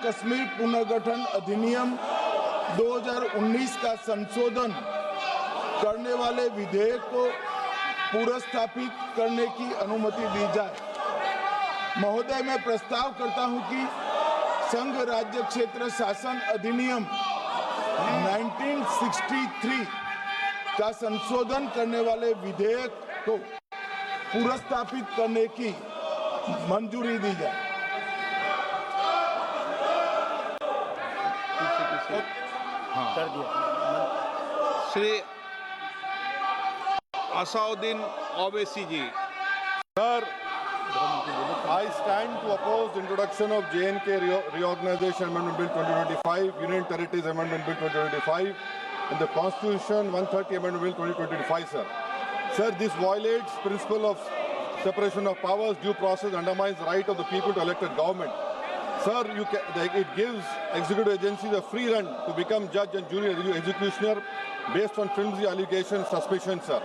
कश्मीर पुनर्गठन अधिनियम 2019 का संशोधन करने वाले विधेयक को पुनर्स्थापित करने की अनुमति दी जाए। महोदय, मैं प्रस्ताव करता हूं कि संघ राज्य क्षेत्र शासन अधिनियम 1963 का संशोधन करने वाले विधेयक को पुनर्स्थापित करने की मंजूरी दी जाए। कर दिया। श्री असाउद्दीन ओवैसी जी। Sir, I stand to oppose the introduction of J&K Reorganization Amendment Bill 2025, Union Territories Amendment Bill 2025, and the Constitution 130 Amendment Bill 2025, sir. Sir, this violates principle of separation of powers, due process, undermines the right of the people to elect a government. Sir, it gives executive agencies a free run to become judge and jury executioner based on flimsy allegations, suspicions, sir.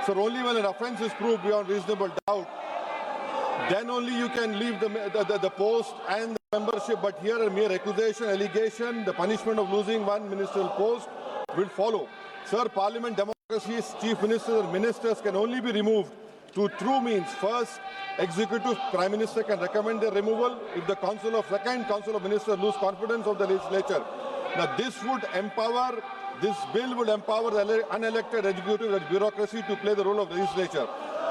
Sir, only when an offence is proved beyond reasonable doubt, then only you can leave the post and the membership. But here a mere accusation, allegation, the punishment of losing one ministerial post will follow. Sir, Parliament democracy's chief ministers and ministers can only be removed through true means. First, executive prime minister can recommend their removal if the council of ministers lose confidence of the legislature. Now this bill would empower the unelected executive bureaucracy to play the role of legislature.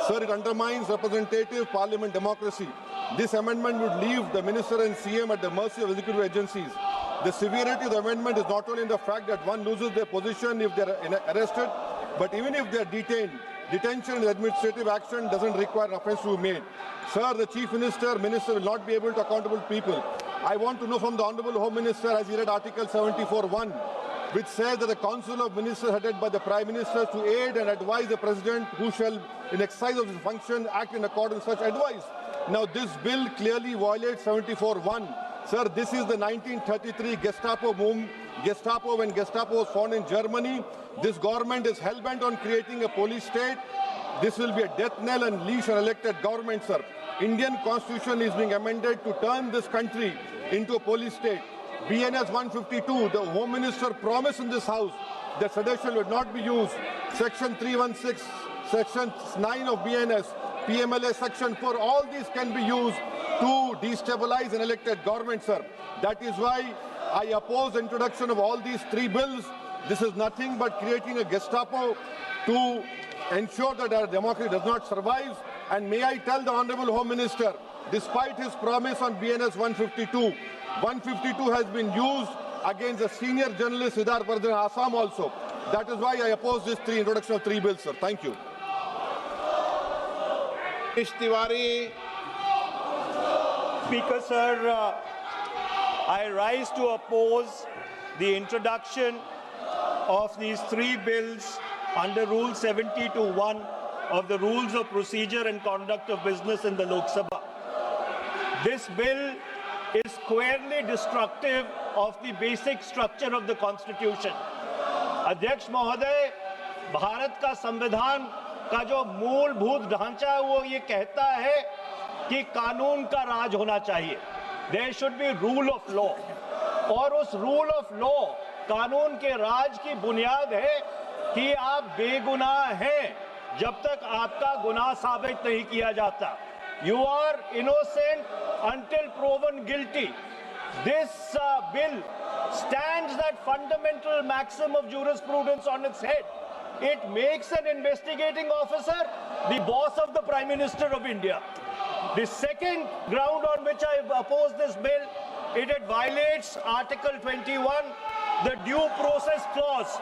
Sir, it undermines representative parliament democracy. This amendment would leave the minister and CM at the mercy of executive agencies. The severity of the amendment is not only in the fact that one loses their position if they are arrested, but even if they are detained. Detention and administrative action doesn't require offence to be made. Sir, the chief minister will not be able to accountable people. I want to know from the Honourable Home Minister, as he read Article 74(1), which says that the Council of Ministers headed by the Prime Minister to aid and advise the President, who shall, in exercise of his function, act in accordance with such advice. Now, this bill clearly violates 74(1). Sir, this is the 1933 Gestapo when Gestapo was found in Germany. This government is hell-bent on creating a police state. This will be a death knell and leash on elected government, sir. Indian Constitution is being amended to turn this country into a police state. BNS 152, the Home Minister promised in this House that sedition would not be used. Section 316, Section 9 of BNS, PMLA Section 4, all these can be used to destabilize an elected government, sir. That is why I oppose the introduction of all these three bills. This is nothing but creating a Gestapo to ensure that our democracy does not survive. And may I tell the Honourable Home Minister, despite his promise on BNS 152 has been used against a senior journalist, Siddharth Vardhan, Assam also. That is why I oppose this introduction of three bills, sir. Thank you. Tiwari. Speaker, sir, I rise to oppose the introduction of these three bills under Rule 70(1) of the Rules of Procedure and Conduct of Business in the Lok Sabha. This bill is squarely destructive of the basic structure of the Constitution. अध्यक्ष महोदय, भारत का संविधान का जो मूलभूत ढांचा है वो ये कहता है कि कानून का राज होना चाहिए. There should be rule of law. और उस rule of law, कानून के राज की बुनियाद है कि आप बेगुनाह हैं जब तक आपका गुनाह साबित नहीं किया जाता. You are innocent until proven guilty. This bill stands that fundamental maxim of jurisprudence on its head. It makes an investigating officer the boss of the Prime Minister of India. The second ground on which I oppose this bill, it violates Article 21, the due process clause.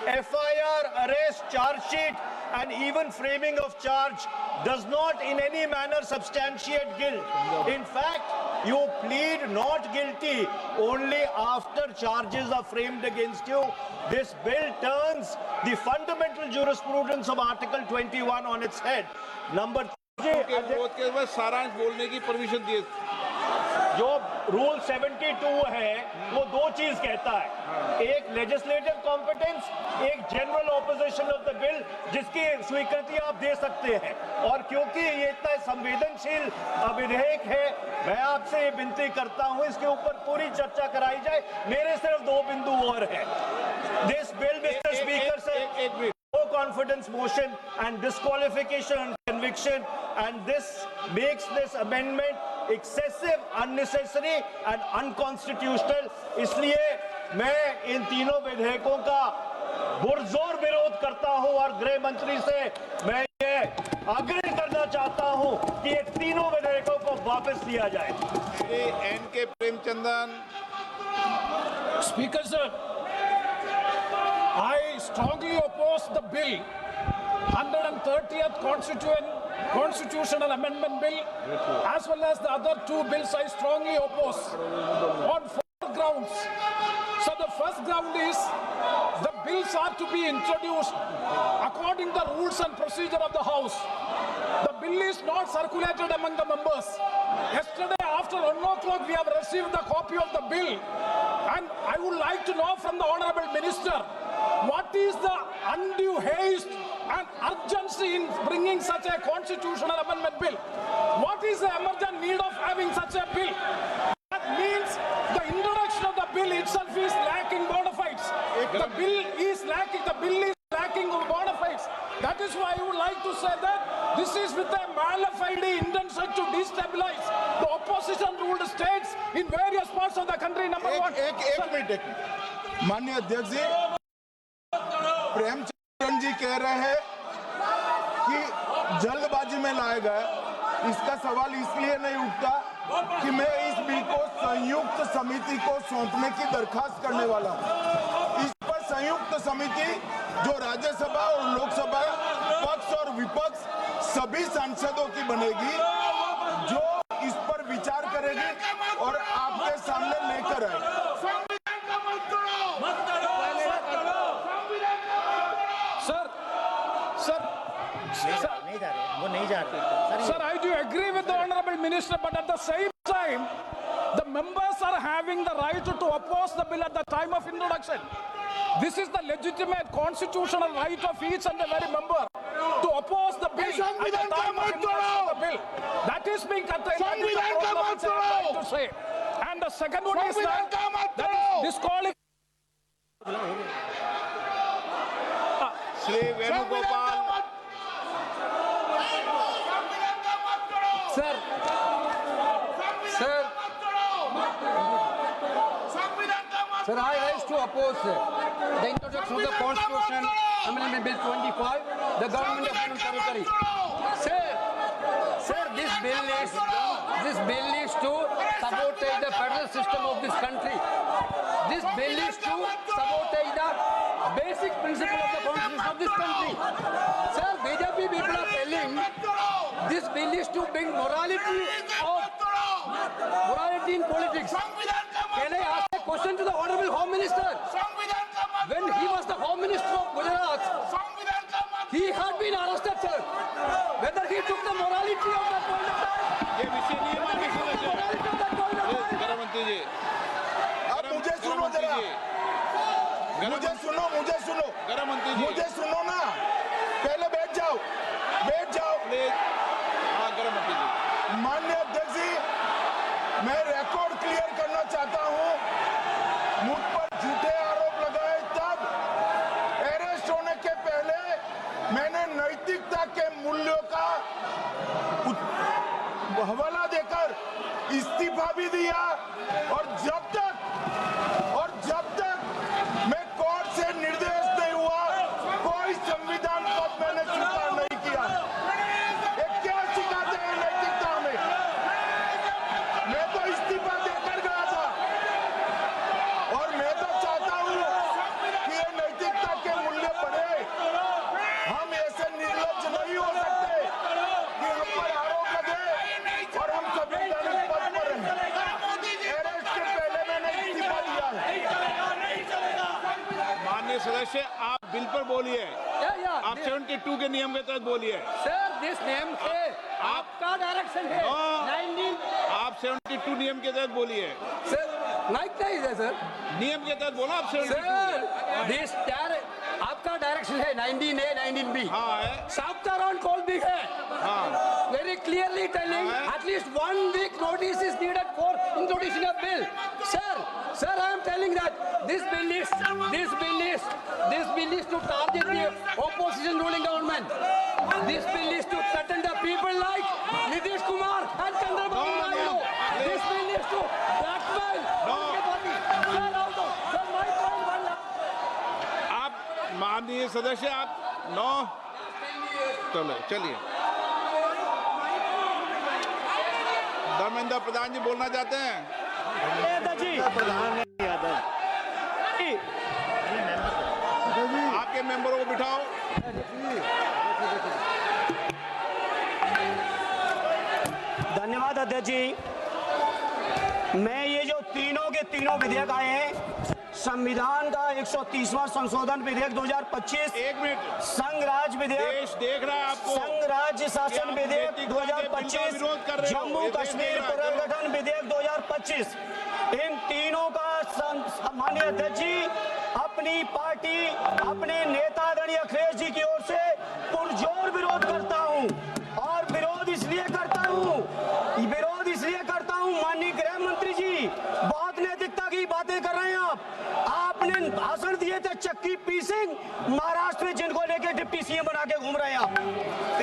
FIR, arrest, charge sheet, and even framing of charge does not in any manner substantiate guilt. In fact, you plead not guilty only after charges are framed against you. This bill turns the fundamental jurisprudence of Article 21 on its head. Number 3, के सारांश बोलने की permission दिए. जो rule 72 है वो दो चीज कहता है, एक लेजिस्लेटिव कॉम्पिटेंस, एक general opposition of the bill जिसकी स्वीकृति आप दे सकते हैं। और क्योंकि ये इतना संवेदनशील विधेयक है, मैं आपसे ये विनती करता हूं इसके ऊपर पूरी चर्चा कराई जाए। मेरे सिर्फ दो बिंदु और हैं। This bill, mister speaker, sir, no confidence motion and disqualification and conviction, and this makes this amendment excessive, unnecessary and unconstitutional। इसलिए मैं इन तीनों विधेयकों का पुरजोर विरोध करता हूं और गृह मंत्री से मैं ये आग्रह करना चाहता हूं कि ये तीनों विधेयकों को वापस लिया जाए। Shri N.K. Premachandran. Speaker sir, I strongly oppose the bill, 130th Constitutional Amendment Bill, as well as the other two bills I strongly oppose on 4 grounds. So the first ground is the bills are to be introduced according to the rules and procedure of the House. The bill is not circulated among the members. Yesterday after 1 o'clock we have received the copy of the bill, and I would like to know from the Honourable Minister, what is the undue haste and urgency in bringing such a constitutional amendment bill? What is the emergent need of having such a bill? That means the introduction of the bill itself is lacking bona fides. The bill is lacking bona fides. That is why I would like to say that this is with a mala fide intention to destabilize the opposition ruled states in various parts of the country. Number one. एक minute माननीय अध्यक्ष जी, प्रेमचंद जी कह रहे हैं कि जल्दबाजी में लाया गया। इसका सवाल इसलिए नहीं उठता कि मैं इस बिल को संयुक्त समिति को सौंपने की दरखास्त करने वाला हूं। इस पर संयुक्त समिति जो राज्यसभा और लोकसभा पक्ष और विपक्ष सभी सांसदों की बनेगी, जो इस पर विचार करेगी और आपके सामने लेकर आएगी। Sir, I do agree with the Honourable Minister, but at the same time, the members are having the right to oppose the bill at the time of introduction. This is the legitimate constitutional right of each and every member to oppose the bill at the time of introduction of the bill. That is being contained in the program which I am trying to say. And the second one is that is disqualified. Shri Venugopal. Sir, I rise to oppose the introduction of the Constitution Amendment Bill 25, the Government of Union Territory. Sir, this bill is to sabotage the federal system of this country. This bill is to sabotage the basic principle of the Constitution of this country. Sir, BJP people are telling this bill is to bring morality in politics. Can I ask a question to the Honourable Home Minister? When he was the Home Minister of Gujarat, he had been arrested, sir. Whether he took the morality of that point of time, ये विषय नहीं है, whether he took the morality of that point of time. गृह मंत्री जी, अब मुझे सुनो जरा, मुझे सुनो गृह मंत्री जी, मुझे सुनो ना, पहले बैठ जाओ। प्लीज। हाँ, गृह मंत्री जी। माननीय अध्यक्ष जी, मैं रिकॉर्ड क्लियर करना चाहता हूं। मुझ पर झूठे आरोप लगाए तब अरेस्ट होने के पहले मैंने नैतिकता के मूल्यों का हवाला देकर इस्तीफा भी दिया, और जब तक मैं कोर्ट से निर्देश नहीं हुआ, कोई संविधान पद मैंने स्वीकार नहीं किया। ये क्या सिखाते हैं नैतिकता में? मैं तो इस्तीफा देकर गया था, और मैं तो चाहता हूं कि ये नैतिकता के मूल्य बढ़े। हम ऐसे निर्लज्ज नहीं हो सकते कि हम पर आरोप लगे और हम संवैधानिक पद पर रहें। अरेस्ट के पहले मैंने इस्तीफा दिया है। माननीय सदस्य, आप बिल पर बोलिए। आप 72 के नियम के तहत बोलिए। Sir, this name है, आपका डायरेक्शन है। 19 आप 72 नियम के तहत बोलिए। सर माइक नहीं है सर। नियम के तहत बोला आप 72। सर दिस आपका डायरेक्शन है 19A 19B। हाँ है। Chapter on call भी है। हाँ। Very clearly telling at least 1 week notice is needed for introducing a bill. Sir, I am telling that this bill is to target the opposition ruling government. This bill is to threaten the people like Nitish Kumar and Chandrababu Naidu. This bill is to blackmail. Sir, also, sir, my point one. आप माननीय सदस्य आप 9 चलिए। धर्मेंद्र प्रधान जी बोलना चाहते हैं। आपके मेंबरों को बिठाओ। धन्यवाद अध्यक्ष जी। मैं ये जो तीनों के तीनों विधेयक आए हैं, संविधान का 130वां संशोधन विधेयक 2025, 1 मिनट, संघ राज्य विधेयक, देश देख रहा है आपको। संघ राज्य शासन आप विधेयक नैतिकता के बिल का 2025, विरोध कर रहे हो। जम्मू ये देश कश्मीर देख रहा है। पुनर्गठन विधेयक 2025, इन तीनों का माननीय अध्यक्ष जी अपनी पार्टी, अपने नेता आदरणीय अखिलेश जी की ओर से पुरजोर विरोध करता हूं। और विरोध इसलिए करता हूं माननीय गृह मंत्री जी, बहुत नैतिकता की बातें कर रहे हैं आप। आपने भाषण दिए थे चक्की पी सिंह, महाराष्ट्र में जिनको लेके डिप्टी सीएम बना के घूम रहे हैं आप।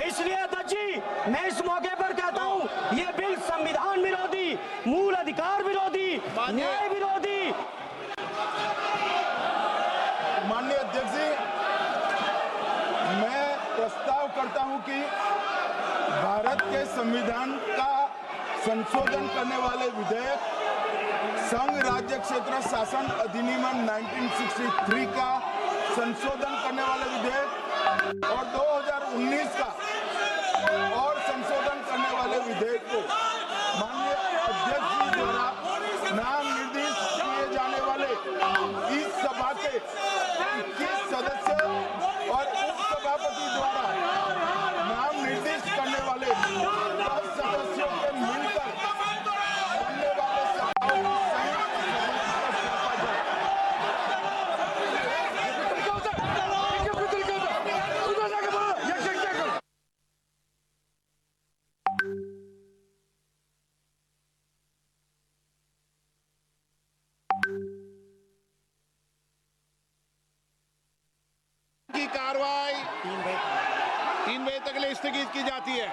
इसलिए अध्यक्ष जी मैं इस मौके पर कहता हूं ये बिल संविधान विरोधी, मूल अधिकार विरोधी, न्याय विरोधी। माननीय अध्यक्ष जी, मैं प्रस्ताव करता हूं कि भारत के संविधान का संशोधन करने वाले विधेयक, संघ राज्य क्षेत्र शासन अधिनियम 1963 का संशोधन करने वाले विधेयक और 2019 का और संशोधन करने वाले विधेयक को माननीय अध्यक्ष जी द्वारा नाम निर्दिष्ट किए जाने वाले इस सभा के 21 सदस्य और उपसभापति द्वारा नाम निर्दिष्ट करने वाले 10 सदस्यों के मिलकर बनने वाले सभाओं की संयुक्त सभा पर की कार्रवाई 3 बजे तक के लिए स्थगित की जाती है।